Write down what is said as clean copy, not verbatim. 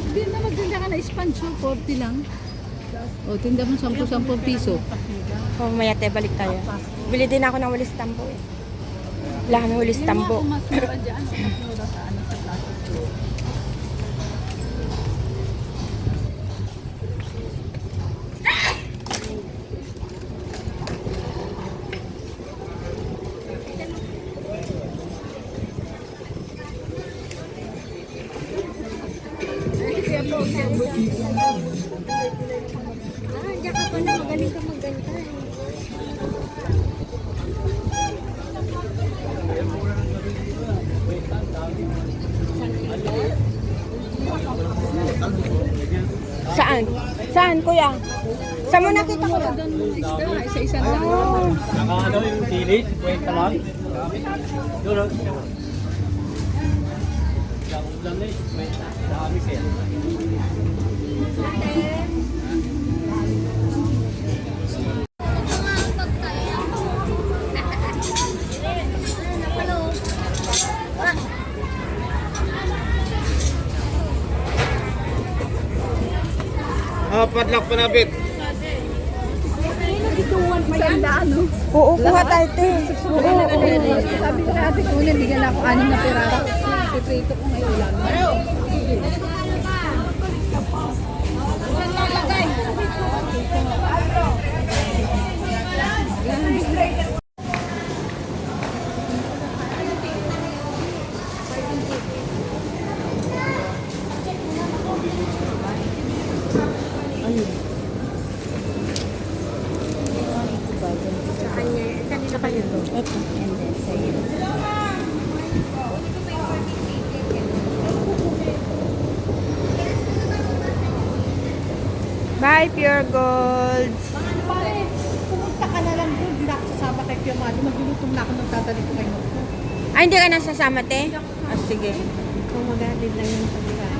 Hindi na magtinda ka na sponge, 40 lang. O, tinda mo 10 piso. Oh, maya te, balik tayo. Bili din ako ng walis tambo eh. Wala kami walis tambo. Mas mura dyan, mas mura sa ano, sa plastic. Diyan ka pa na, magaling ka magganta eh. Saan? Saan, kuya? Saan mo nakita ko ba? Isa-isa lang. Naka yung dilit, kwenta lang. Doon. Yung ulam na kwenta. Dami kaya. Padlock pa na bit. Maganda, ano? Oo, kuha tayo te. Sabi ko natin, kunin, bigyan ako 6 na piraso. Piprito ko ngayon lang. Kanina kayo to? Ito. And then sa'yo. Bye, Pure Gold. Pare, pumunta ka na lang doon. Hindi na ako sasama kay Pio Mali. Maglulutong na ako ng dadali ko kay Noko. Ay, hindi ka nasasama, te? Ah, sige. Kung mag-aadid lang yun.